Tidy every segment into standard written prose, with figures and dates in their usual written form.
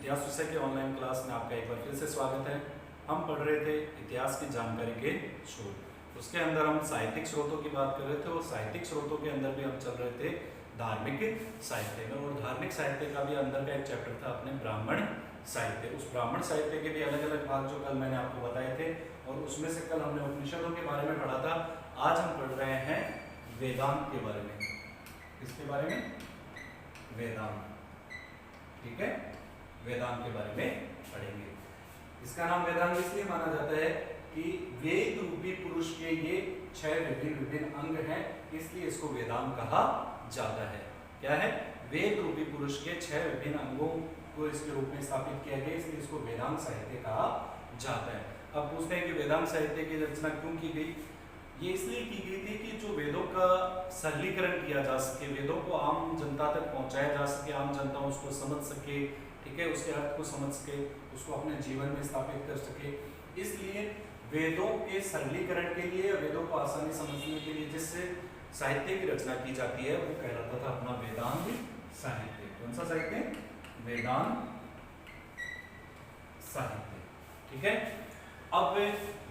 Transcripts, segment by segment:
इतिहास विषय के ऑनलाइन क्लास में आपका एक बार फिर से स्वागत है। हम पढ़ रहे थे इतिहास की जानकारी के स्रोत। उसके अंदर हम साहित्यिक स्रोतों की बात कर रहे थे और साहित्यिक स्रोतों के अंदर भी हम चल रहे थे धार्मिक साहित्य में। और धार्मिक साहित्य का भी अंदर का एक चैप्टर था अपने ब्राह्मण साहित्य। उस ब्राह्मण साहित्य के भी अलग अलग भाग जो कल मैंने आपको बताए थे और उसमें से कल हमने उपनिषदों के बारे में पढ़ा था। आज हम पढ़ रहे हैं वेदांत के बारे में। किसके बारे में? वेदांत। ठीक है, वेदांत के बारे में पढ़ेंगे। इसका नाम वेदांत इसलिए माना जाता है कि वेद रूपी पुरुष के ये 6 विभिन्न अंग हैं, इसलिए इसको वेदांत कहा जाता है। क्या है? वेद रूपी पुरुष के 6 विभिन्न अंगों को इसके रूप में स्थापित किया गया, इसलिए इसको वेदांत साहित्य कहा जाता है। अब पूछते हैं कि वेदांत साहित्य की रचना क्यों की गई? ये इसलिए की गई थी कि जो वेदों का सरलीकरण किया जा सके, वेदों को आम जनता तक पहुंचाया जा सके, आम जनता उसको समझ सके, ठीक है, उसके अर्थ को समझ सके, उसको अपने जीवन में स्थापित कर सके। इसलिए वेदों के सरलीकरण के लिए, वेदों को आसानी समझने के लिए जिससे साहित्य की रचना की जाती है वो कहलाता था अपना वेदांत साहित्य। कौन सा साहित्य? वेदांत साहित्य। ठीक है। अब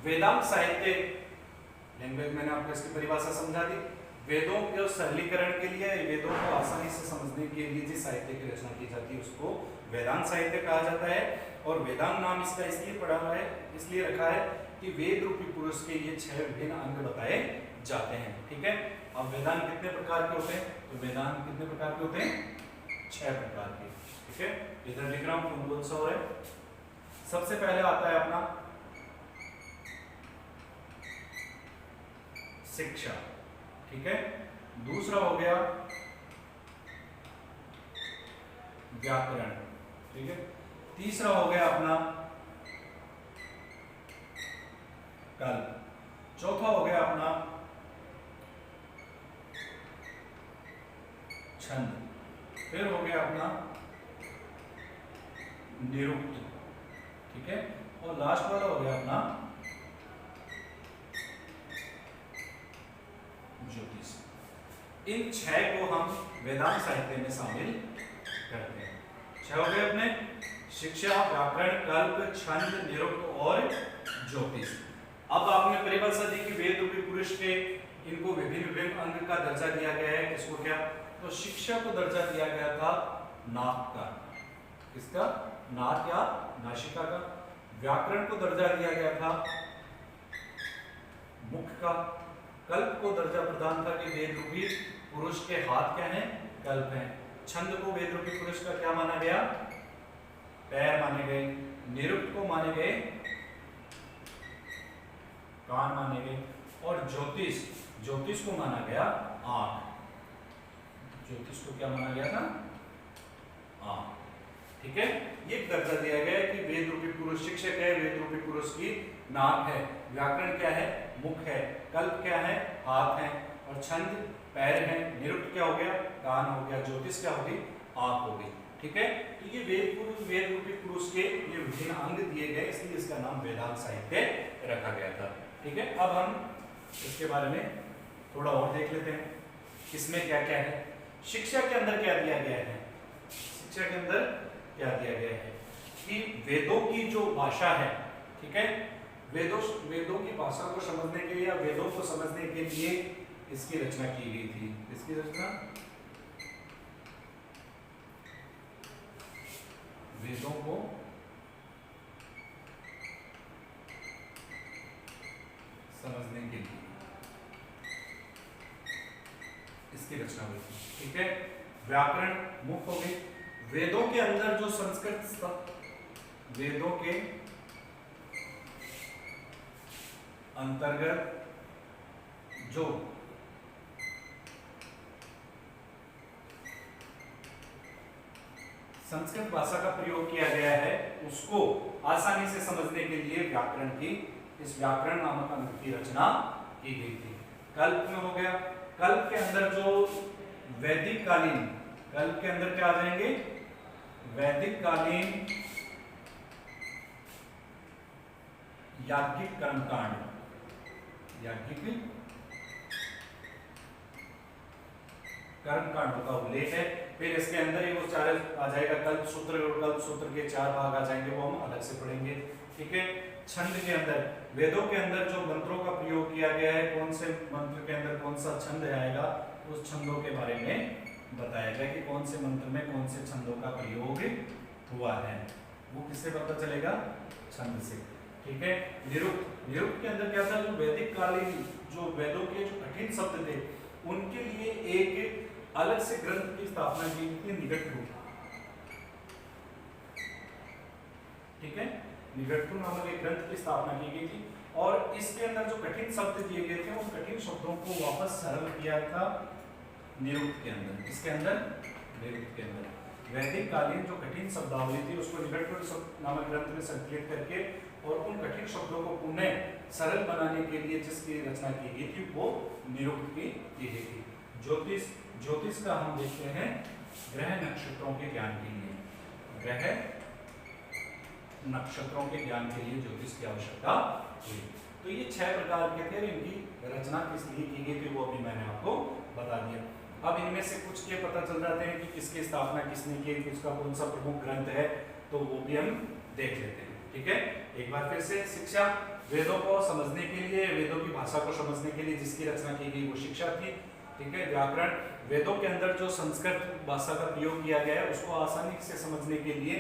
वेदांत साहित्य लैंग्वेज मैंने आपको इसकी परिभाषा समझा दी। वेदों के सरलीकरण के लिए, वेदों को आसानी से समझने के लिए जिस साहित्य की रचना की जाती है उसको वेदांत साहित्य कहा जाता है। और वेदांत नाम इसका इसलिए पड़ा हुआ है, इसलिए रखा है कि वेद रूपी पुरुष के ये 6 विभिन्न अंग बताए जाते हैं। ठीक है। अब वेदांत कितने प्रकार के होते हैं? तो वेदांत कितने प्रकार के होते हैं? 6 प्रकार के। ठीक है, इधर लिख रहा हूं, कौन सा हो रहा है? सबसे पहले आता है अपना शिक्षा। ठीक है। दूसरा हो गया व्याकरण। ठीक है। तीसरा हो गया अपना कल्प। चौथा हो गया अपना छंद। फिर हो गया अपना निरुक्त। ठीक है। और लास्ट वाला हो गया अपना ज्योतिष। इन 6 को हम वेदांत साहित्य में शामिल करते हैं। 6 हो गए अपने शिक्षा, व्याकरण, कल्प, छंद, निरुक्त और ज्योतिष। अब आपने परिभाषा दी कि वेद रूपी पुरुष के इनको विभिन्न अंग का दर्जा दिया गया है। किसको क्या? तो शिक्षा को दर्जा दिया गया था नाक का। किसका? नाक या नासिका का। व्याकरण को दर्जा दिया गया था मुख का। कल्प को दर्जा प्रदान था कि वेद रूपी पुरुष के हाथ क्या हैं? कल्प हैं। छंद को वेद रूपी पुरुष का क्या माना गया? पैर माने गए। निरुक्त को माने गए कान माने गए। और ज्योतिष, ज्योतिष को माना गया आंख। ज्योतिष को क्या माना गया था? आंख। ठीक है। ये दर्जा दिया गया है कि वेद रूपी पुरुष शिक्षक है, वेद रूपी पुरुष की नाक है। व्याकरण क्या है? मुख है। कल्प क्या है? हाथ है। और छंद पैर है। निरुक्त क्या हो गया? कान हो गया। ज्योतिष क्या होगी? आंख होगी। ठीक है। तो ये वेद रूपी पुरुष के ये विभिन्न अंग दिए गए, इसलिए इसका नाम वेदांत साहित्य रखा गया था। ठीक है। अब हम इसके बारे में थोड़ा और देख लेते हैं, इसमें क्या क्या है। शिक्षा के अंदर क्या दिया गया है? शिक्षा के अंदर क्या दिया गया है कि वेदों की जो भाषा है, ठीक है, वेदों की भाषा को समझने के लिए या वेदों को समझने के लिए इसकी रचना की गई थी। इसकी रचना वेदों को समझने के लिए इसकी रचना हुई थी। ठीक है। व्याकरण मुख्य हो गई। वेदों के अंदर जो संस्कृत, वेदों के अंतर्गत जो संस्कृत भाषा का प्रयोग किया गया है उसको आसानी से समझने के लिए व्याकरण की, इस व्याकरण नामक अंग की रचना की गई थी। कल्प में हो गया, कल्प के अंदर जो वैदिक कालीन, कल्प के अंदर क्या आ जाएंगे? वैदिक कालीन याज्ञिक कर्मकांड, याज्ञिक कर्मकांडों का उल्लेख है। फिर इसके अंदर ही वो चार आ जाएगा कल्प सूत्र, और कल्प सूत्र के 4 भाग आ जाएंगे, वो हम अलग से पढ़ेंगे। ठीक है, छंद के अंदर वेदों के अंदर जो मंत्रों का प्रयोग किया गया है, कौन से मंत्र के अंदर कौन सा छंद आएगा, उस छंदों के बारे में बताया गया कि कौन से मंत्र में कौन से छंदों का प्रयोग हुआ है। वो किससे पता चलेगा? छंद से। ठीक है, निरुक्त, निरुक्त के अंदर क्या था, जो वैदिक कालीन जो वेदों के जो कठिन शब्द थे उनके लिए एक अलग से ग्रंथ की स्थापना की गई थी, निघंटु। ठीक है, निघंटु नामक एक ग्रंथ की स्थापना की गई थी, और इसके अंदर जो कठिन शब्द दिए गए थे उन कठिन शब्दों को वापस सरल किया था निरुक्त के अंदर। इसके अंदर निरुक्त के अंदर वैदिक कालीन जो कठिन शब्दावली थी उसको निघंटु नामक ग्रंथ में संकलित करके और उन कठिन शब्दों को पुनः सरल बनाने के लिए जिसकी रचना की गई थी वो निरुक्त की गई थी। ज्योतिष, ज्योतिष का हम देखते हैं ग्रह नक्षत्रों के ज्ञान के लिए, ग्रह नक्षत्रों के ज्ञान के लिए ज्योतिष की आवश्यकता हुई। तो ये 6 प्रकार के थे, इनकी रचना किस लिए की गई थी वो भी मैंने आपको बता दिया। अब इनमें से कुछ के पता चल जाते हैं कि किसकी स्थापना किसने की, किसका कौन सा प्रमुख ग्रंथ है, तो वो भी हम देख लेते हैं। ठीक है, एक बार फिर से शिक्षा, वेदों को समझने के लिए, वेदों की भाषा को समझने के लिए जिसकी रचना की गई वो शिक्षा थी। ठीक है, व्याकरण, वेदों के अंदर जो संस्कृत भाषा का प्रयोग किया गया है उसको आसानी से समझने के लिए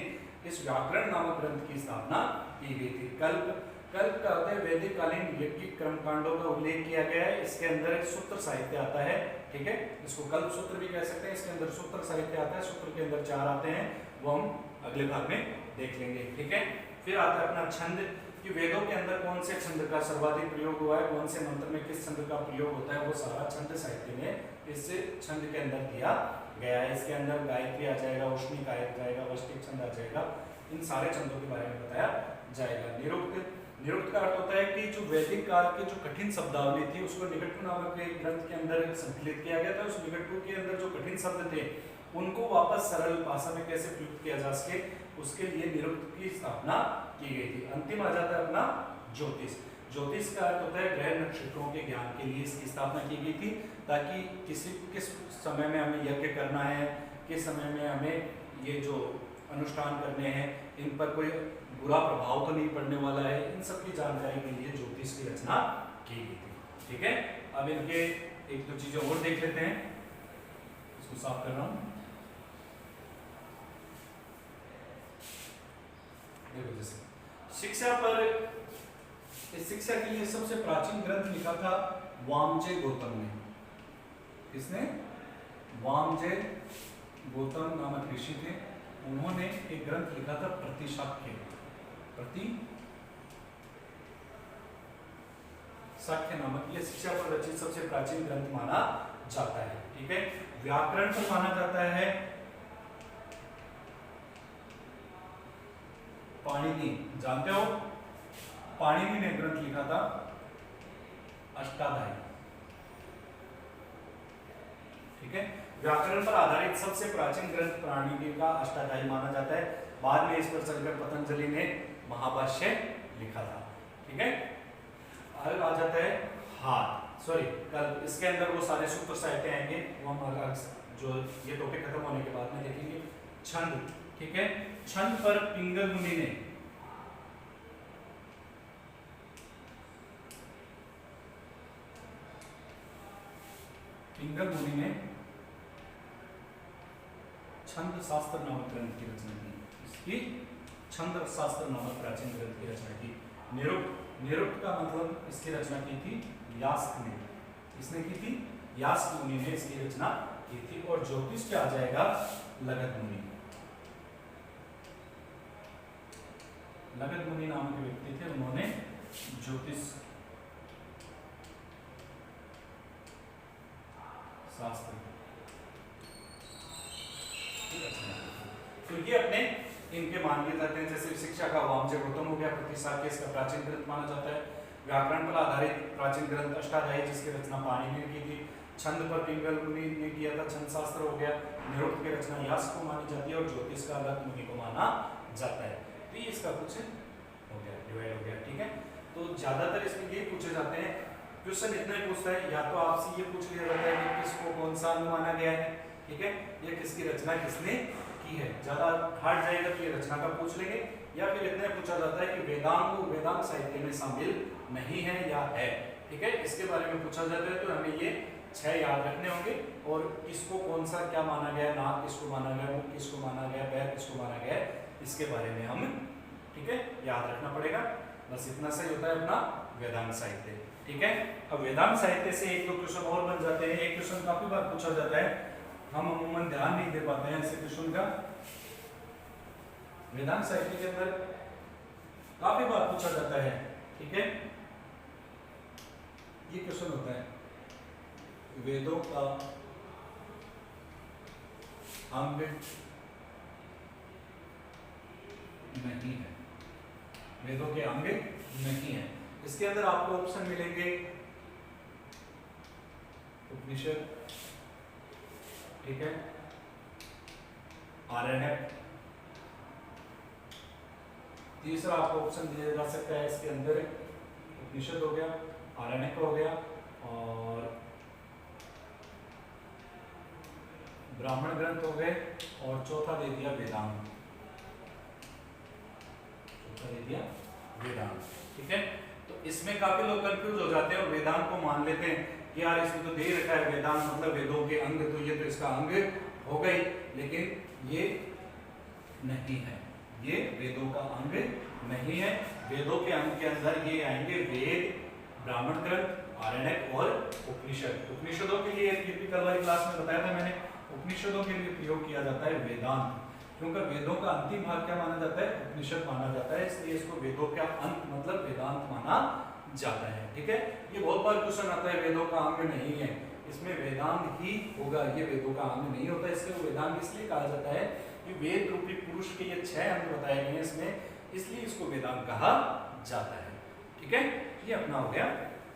इस व्याकरण नामक ग्रंथ की स्थापना की गई थी। कल्प, कल्प का होता है वैदिक कालीन यज्ञिक कर्मकांडों का उल्लेख किया गया है, इसके अंदर सूत्र साहित्य आता है। ठीक है, इसको कल्प सूत्र भी कह सकते हैं, इसके अंदर सूत्र साहित्य आता है, सूत्र के अंदर 4 आते हैं, वो हम अगले भाग में देख लेंगे। ठीक है, फिर आता है अपना छंद, कि वेदों के अंदर कौन से छंद का सर्वाधिक प्रयोग हुआ है, कौन से मंत्र में किस छंद का प्रयोग होता है, वो सारा छंद साहित्य में इस छंद के अंदर दिया गया है। इसके अंदर गायत्री आ जाएगा, उष्णिक आ जाएगा, वष्टिक छंद आ जाएगा, इन सारे छंदों के बारे में बताया जाएगा। निरुक्त, निरुक्त का अर्थ होता है कि जो वैदिक काल की जो कठिन शब्दावली थी उसको निघंटु नामक एक ग्रंथ के अंदर संकलित किया गया था। उस निघंटु के अंदर जो कठिन शब्द थे उनको वापस सरल भाषा में कैसे प्रयुक्त किया जा सके, उसके लिए निरुक्त की स्थापना की गई थी। अंतिम आ जाता है अपना ज्योतिष। ज्योतिष का अर्थ होता है ग्रह नक्षत्रों के ज्ञान के लिए इसकी स्थापना की गई थी, ताकि किस समय में हमें यज्ञ करना है, किस समय में हमें ये जो अनुष्ठान करने हैं, इन पर कोई बुरा प्रभाव तो नहीं पड़ने वाला है, इन सब की जानकारी के लिए ज्योतिष की रचना की गई थी। ठीक है, अब इनके एक दो चीजें और देख लेते हैं, इसको साफ कर रहा हूं। देखो, जैसे शिक्षा पर, इस शिक्षा के लिए सबसे प्राचीन ग्रंथ लिखा था वामजय गौतम ने। किसने? वामजय गौतम नामक ऋषि थे, उन्होंने एक ग्रंथ लिखा था प्रतिशाख्य, प्रतिशाख्य नामक, यह शिक्षा पर रचित सबसे प्राचीन ग्रंथ माना जाता है। ठीक है, व्याकरण पर माना जाता है पाणिनि, जानते हो पाणिनि ने ग्रंथ लिखा था अष्टाध्यायी। ठीक है, व्याकरण पर आधारित सबसे प्राचीन ग्रंथ पाणिनि का अष्टाध्यायी माना जाता है। बाद में इस पर चलकर पतंजलि ने महाभाष्य लिखा था। ठीक है, अब आ जाता है कल इसके अंदर वो सारे सूत्र साहित्य आएंगे, वो हम अलग जो ये टॉपिक खत्म होने के बाद में देखेंगे। छंद, ठीक है, छंद पर पिंगल मुनि ने छंद शास्त्र नामक ग्रंथ की रचना की। इसकी छंद शास्त्र नामक प्राचीन ग्रंथ की रचना की। निरुक्त, निरुक्त का मतलब इसकी रचना की थी यास्क ने। इसने की थी यास्क मुनि ने इसकी रचना की थी। और ज्योतिष क्या आ जाएगा? लगध मुनि। लगध मुनि नाम के व्यक्ति थे, उन्होंने ज्योतिष शास्त्र तो ये अपने इनके मान लिए जाते हैं। जैसे शिक्षा का वामजय गौतम हो गया, प्रतिशाख्य इसका प्राचीन ग्रंथ माना जाता है। व्याकरण पर आधारित प्राचीन ग्रंथ अष्टाध्यायी जिसकी रचना पाणिनि ने की थी। छंद पर पिंगल मुनि ने किया था, छंद शास्त्र हो गया। निरुक्त की रचना यास्क को मानी जाती है और ज्योतिष का लगध मुनि को माना जाता है। तो ये इसका कुछ हो गया, डिवाइड हो गया। ठीक है, तो ज्यादातर इसमें ये पूछे जाते हैं क्वेश्चन इतना ही पूछता है, या तो आपसे ये पूछ लिया जाता है कि किसको कौन सा अंग माना गया है, ठीक है, ये किसकी रचना किसने की है। ज्यादा हार्ड जाएगा तो ये रचना का पूछ लेंगे, या फिर इतना पूछा जाता है कि वेदांत वेदांत साहित्य में शामिल नहीं है या है, ठीक है, इसके बारे में पूछा जाता है। तो हमें ये 6 याद रखने होंगे, और किसको कौन सा क्या माना गया, नाक किसको माना गया, मुख किसको माना गया, पैर किसको माना गया, इसके बारे में हम, ठीक है, याद रखना पड़ेगा। बस इतना सही होता है अपना वेदांत साहित्य, ठीक है। अब वेदांत साहित्य से एक दो क्वेश्चन और बन जाते हैं। एक क्वेश्चन काफी बार पूछा जाता है, हम अमूमन ध्यान नहीं दे पाते हैं ऐसे क्वेश्चन का। वेदांत साहित्य के अंदर काफी बार पूछा जाता है, ठीक है। ये क्वेश्चन होता है, वेदों का अंग नहीं है, वेदों के अंग नहीं है। इसके अंदर आपको ऑप्शन मिलेंगे उपनिषद, ठीक है, आरण्यक। तीसरा आपको ऑप्शन दिया जा सकता है इसके अंदर उपनिषद हो गया, आरण्यक हो गया, और ब्राह्मण ग्रंथ हो गए, और चौथा दे दिया वेदांत, चौथा दे दिया वेदांत, ठीक है। तो इसमें काफी लोग कंफ्यूज हो जाते हैं और वेदांत को मान लेते हैं कि यार इसमें तो दे रखा है वेदांत मतलब वेदों के अंग, तो ये तो इसका अंग हो गई, लेकिन ये नहीं है, ये वेदों का अंग नहीं है। वेदों के अंग के अंदर ये आएंगे वेद, ब्राह्मण ग्रंथ, आरण्यक और उपनिषद। उपनिषदों के लिए टिपिकल वाली क्लास में बताया था मैंने, उपनिषदों के लिए प्रयोग किया जाता है वेदांत, क्योंकि वेदों का अंतिम भाग क्या माना जाता है, उपनिषद माना जाता है, इसलिए इसको वेदों का अंत मतलब वेदांत माना जाता है, ठीक है। ये बहुत बार क्वेश्चन आता है, वेदों का अंग नहीं है, इसमें वेदांत ही होगा, ये वेदों का अंग नहीं होता। इसलिए वेदांत इसलिए कहा जाता है कि वेद रूपी पुरुष के ये 6 अंग बताए गए हैं इसमें, इसलिए इसको वेदांत कहा जाता है, ठीक है। ये अपना हो गया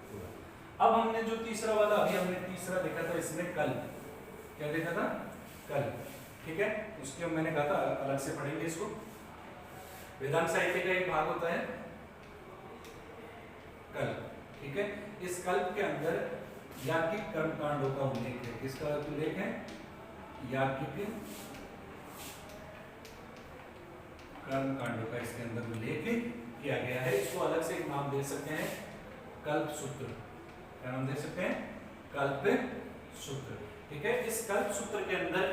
पूरा। अब हमने जो तीसरा वाला, अभी हमने तीसरा देखा था, इसमें कल्प, क्या देखा था, कल्प, ठीक है। उसके मैंने कहा था अलग से पढ़ेंगे इसको। वेदांत साहित्य का एक भाग होता है कल्प, ठीक है। इस कल्प के अंदर याज्ञिक कर्मकांडों का उल्लेख है। किसका उल्लेख है, याज्ञिक कर्मकांडों का इसके अंदर उल्लेख किया गया है। इसको अलग से एक नाम दे सकते हैं, कल्प सूत्र। क्या नाम दे सकते हैं, कल्प सूत्र, ठीक है। इस कल्प सूत्र के अंदर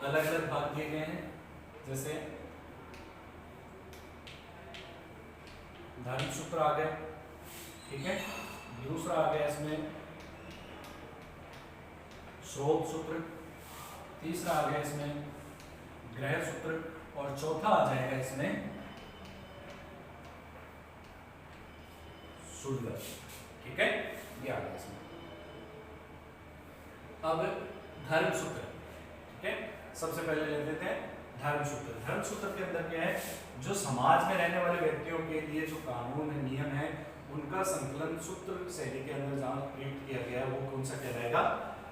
अलग अलग भाग दिए गए हैं, जैसे धर्म सूत्र आ गए, ठीक है। दूसरा आ गया इसमें श्रोत सूत्र, तीसरा आ गया इसमें ग्रह सूत्र, और चौथा आ जाएगा इसमें शुल्क, ठीक है। ये आ गया इसमें। अब धर्म सूत्र, ठीक है, सबसे पहले ले लेते हैं धर्म सूत्र। धर्म सूत्र के अंदर क्या है, जो समाज में रहने वाले व्यक्तियों के लिए जो कानून है, नियम है, उनका संकलन सूत्र शैली के अंदर जहाँ प्रयुक्त किया गया है वो कौन सा कहलाएगा,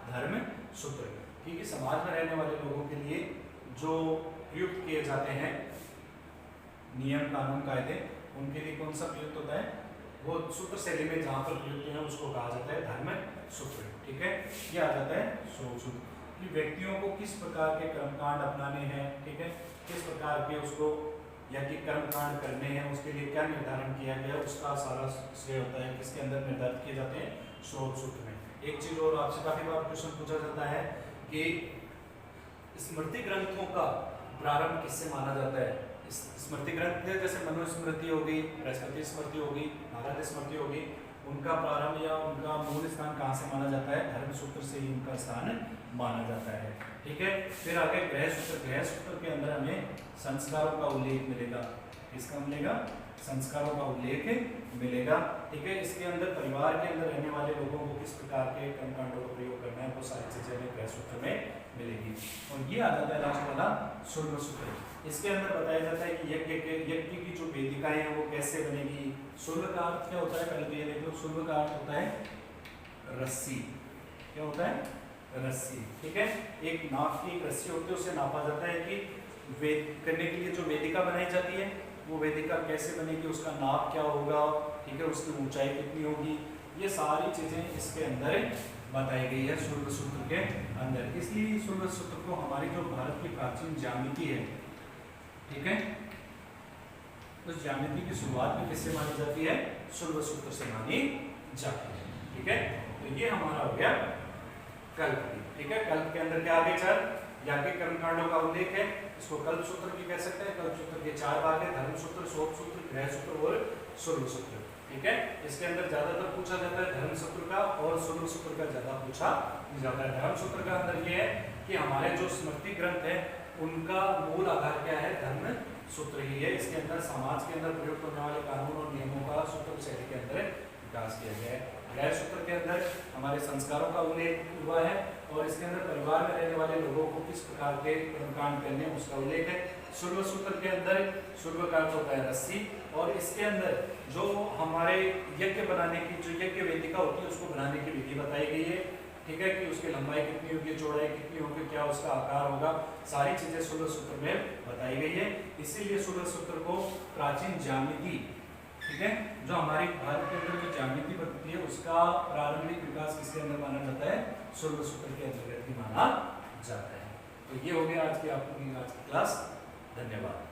धर्म सूत्र, ठीक है। समाज में रहने वाले लोगों के लिए जो प्रयुक्त किए जाते हैं नियम, कानून, कायदे, उनके लिए कौन सा प्रयुक्त होता है, वो सूत्र शैली में जहाँ पर प्रयुक्त है उसको कहा जाता है धर्म सूत्र, ठीक है। ये आ जाता है श्रोत सूत्र, कि व्यक्तियों को किस प्रकार के कर्मकांड अपनाने हैं, ठीक है, किस प्रकार के उसको या कि कर्मकांड करने हैं, उसके लिए क्या निर्धारण किया गया, उसका सारा श्रेय होता है किसके अंदर निर्धारित किए जाते हैं, श्रोत सूत्र में। एक चीज और आपसे काफी बार क्वेश्चन पूछा जाता है कि स्मृति ग्रंथों का प्रारंभ किससे माना जाता है। स्मृति ग्रंथ जैसे मनुस्मृति होगी, बृहस्पति स्मृति होगी, नारद स्मृति होगी, उनका प्रारंभ या उनका मूल स्थान कहाँ से माना जाता है, धर्म सूत्र से ही उनका स्थान माना जाता है, ठीक है। फिर आगे ग्रह सूत्र। ग्रह सूत्र के अंदर हमें संस्कारों का उल्लेख मिलेगा, किसका मिलेगा, संस्कारों का उल्लेख मिलेगा, ठीक है। इसके अंदर परिवार के अंदर रहने वाले लोगों को किस प्रकार के कर्मकांडों का प्रयोग करना है, वो सारी चीजें हमें ग्रह सूत्र में मिलेगी। और ये आ जाता है लास्ट वाला शुल्क सूत्र। इसके अंदर बताया जाता है कि यज्ञ की जो वेदिकाएं हैं वो कैसे बनेगी। शुल्क का अर्थ क्या होता है, पहले तो ये देख लो, शुल्क का अर्थ होता है रस्सी। क्या होता है, रस्सी, ठीक है। एक नाप की एक रस्सी होती है, उससे नापा जाता है कि वेद करने के लिए जो वेदिका बनाई जाती है वो वेदिका कैसे बनेगी, उसका नाप क्या होगा, ठीक है, उसकी ऊंचाई कितनी होगी, ये सारी चीजें इसके अंदर बताई गई है शुल्क सूत्र के अंदर। इसलिए शुल्क सूत्र को हमारी जो भारत की प्राचीन ज्यामिति है, ठीक है, उस ज्यामिति की शुरुआत में किससे मानी जाती है? शुल्क सूत्र से मानी जाती है। ठीक है, तो ये हमारा हो गया कल्प। ठीक है, कल्प के अंदर क्या आगे चल याज्ञिक कर्मकांडों का उल्लेख है, इसको कल्प सूत्र भी कह सकते हैं। कल्प सूत्र के 4 भाग है, धर्म सूत्र, शोक सूत्र, गृह सूत्र और शुल्क सूत्र। ठीक है, इसके अंदर ज्यादातर पूछा जाता है धर्म सूत्र का और शुल्क सूत्र का ज्यादा पूछा जाता है। धर्म सूत्र का अंदर ये है कि हमारे जो स्मृति ग्रंथ है उनका मूल आधार क्या है? धर्म सूत्र ही है। इसके अंदर समाज के अंदर प्रयुक्त होने वाले कानून और नियमों का सूत्र शैली के अंदर विकास किया गया है। गृह सूत्र के अंदर हमारे संस्कारों का उल्लेख हुआ है और इसके अंदर परिवार में रहने वाले लोगों को किस प्रकार के कर्मकांड करने उसका उल्लेख है। शुल्क सूत्र के अंदर शुल्क का अर्थ होता है रस्सी, और इसके अंदर जो हमारे यज्ञ बनाने की जो यज्ञ वेदिका होती है उसको बनाने की विधि बताई गई है। ठीक है, कि उसकी लंबाई कितनी होगी, चौड़ाई कितनी होगी, क्या उसका आकार होगा, सारी चीजें शुल्क सूत्र में बताई गई है। इसीलिए शुल्क सूत्र को प्राचीन ज्यामिति, ठीक है, जो हमारी भारत के अंदर जो ज्यामिति बनती है उसका प्रारंभिक विकास किसके अंदर माना जाता है? शुल्क सूत्र के अंतर्गत ही माना जाता है। तो ये हो गया आज की आपकी क्लास। धन्यवाद।